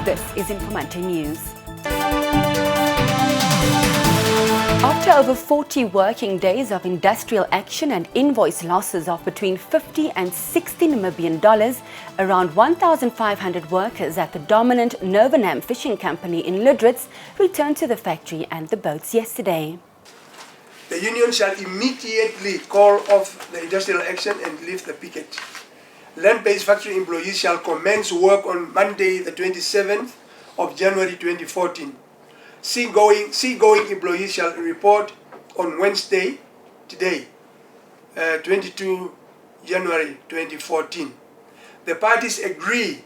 This is Informante News. After over 40 working days of industrial action and invoice losses of between 50 and 60 Namibian dollars, around 1,500 workers at the dominant Novanam fishing company in Lüderitz returned to the factory and the boats yesterday. The union shall immediately call off the industrial action and lift the picket. Land-based factory employees shall commence work on Monday, the 27th of January 2014. Seagoing employees shall report on Wednesday, today, 22 January 2014. The parties agree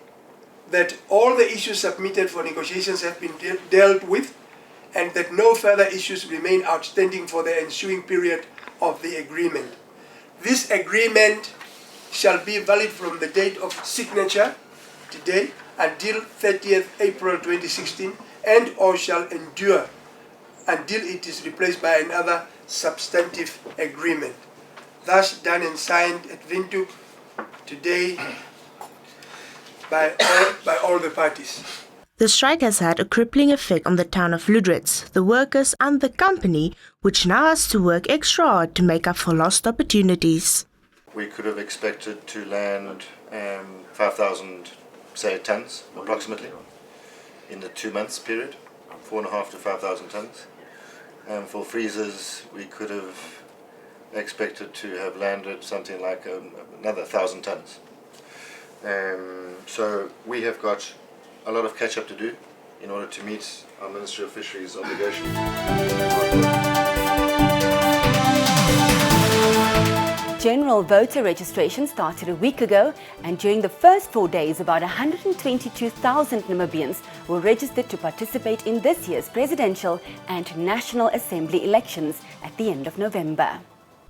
that all the issues submitted for negotiations have been dealt with and that no further issues remain outstanding for the ensuing period of the agreement. This agreement shall be valid from the date of signature, today, until 30th April 2016, and or shall endure until it is replaced by another substantive agreement. Thus done and signed at Windhoek today by all the parties. The strike has had a crippling effect on the town of Lüderitz, the workers and the company, which now has to work extra hard to make up for lost opportunities. We could have expected to land 5,000, say, tons approximately in the 2 months period, 4.5 to 5,000 tons. For freezers, we could have expected to have landed something like another 1,000 tons. So we have got a lot of catch up to do in order to meet our Ministry of Fisheries obligations. General voter registration started a week ago, and during the first 4 days, about 122,000 Namibians were registered to participate in this year's presidential and National Assembly elections at the end of November.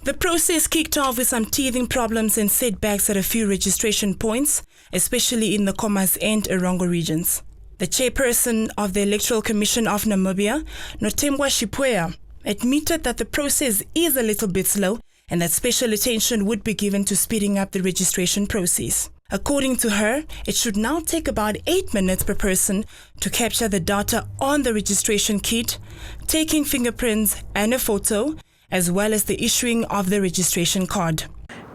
The process kicked off with some teething problems and setbacks at a few registration points, especially in the Khomas and Erongo regions. The chairperson of the Electoral Commission of Namibia, Nothembwa Shipweya, admitted that the process is a little bit slow and that special attention would be given to speeding up the registration process. According to her, it should now take about 8 minutes per person to capture the data on the registration kit, taking fingerprints and a photo, as well as the issuing of the registration card.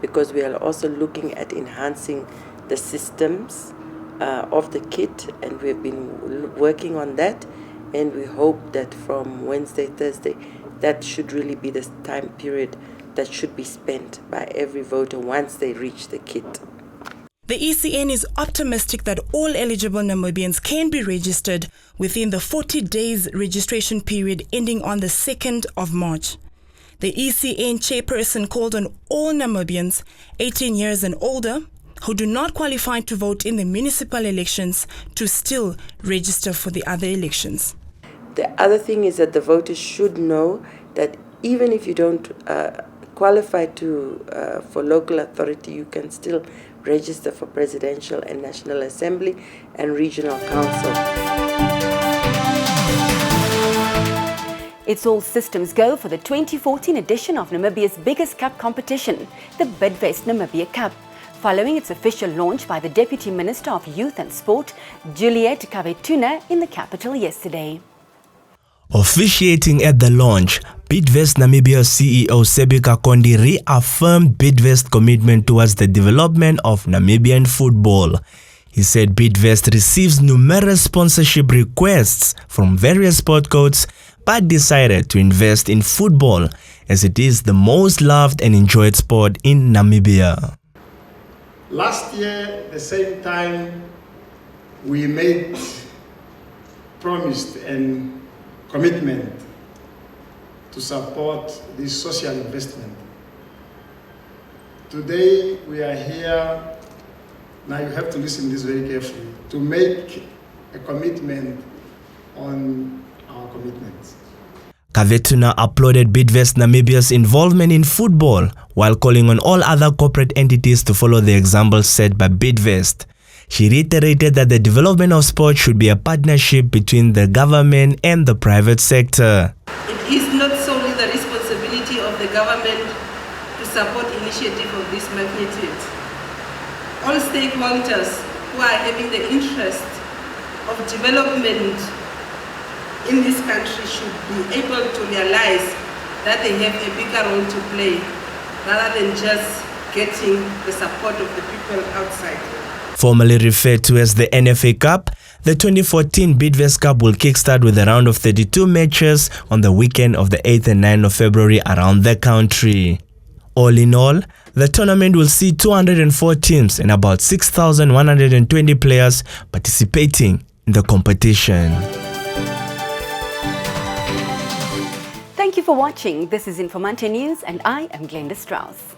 Because we are also looking at enhancing the systems of the kit, and we've been working on that, and we hope that from Wednesday, Thursday, that should really be the time period that should be spent by every voter once they reach the kit. The ECN is optimistic that all eligible Namibians can be registered within the 40 days registration period ending on the 2nd of March. The ECN chairperson called on all Namibians 18 years and older who do not qualify to vote in the municipal elections to still register for the other elections. The other thing is that the voters should know that even if you don't qualify for local authority, you can still register for presidential and National Assembly and regional council. It's all systems go for the 2014 edition of Namibia's biggest cup competition, the Bidvest Namibia Cup, following its official launch by the Deputy Minister of Youth and Sport, Juliet Kavetuna, in the capital yesterday. Officiating at the launch, Bidvest Namibia CEO Sebika Kondi reaffirmed Bidvest's commitment towards the development of Namibian football. He said Bidvest receives numerous sponsorship requests from various sport codes, but decided to invest in football as it is the most loved and enjoyed sport in Namibia. Last year, the same time, we promised and commitment to support this social investment. Today we are here, now you have to listen to this very carefully, to make a commitment on our commitments. Kavetuna applauded Bidvest Namibia's involvement in football while calling on all other corporate entities to follow the example set by Bidvest. She reiterated that the development of sport should be a partnership between the government and the private sector. It is not solely the responsibility of the government to support initiatives of this magnitude. All stakeholders who are having the interest of development in this country should be able to realize that they have a bigger role to play rather than just getting the support of the people outside. Formerly referred to as the NFA Cup, the 2014 Bidvest Cup will kickstart with a round of 32 matches on the weekend of the 8th and 9th of February around the country. All in all, the tournament will see 204 teams and about 6,120 players participating in the competition. Thank you for watching. This is Informante News and I am Glenda Strauss.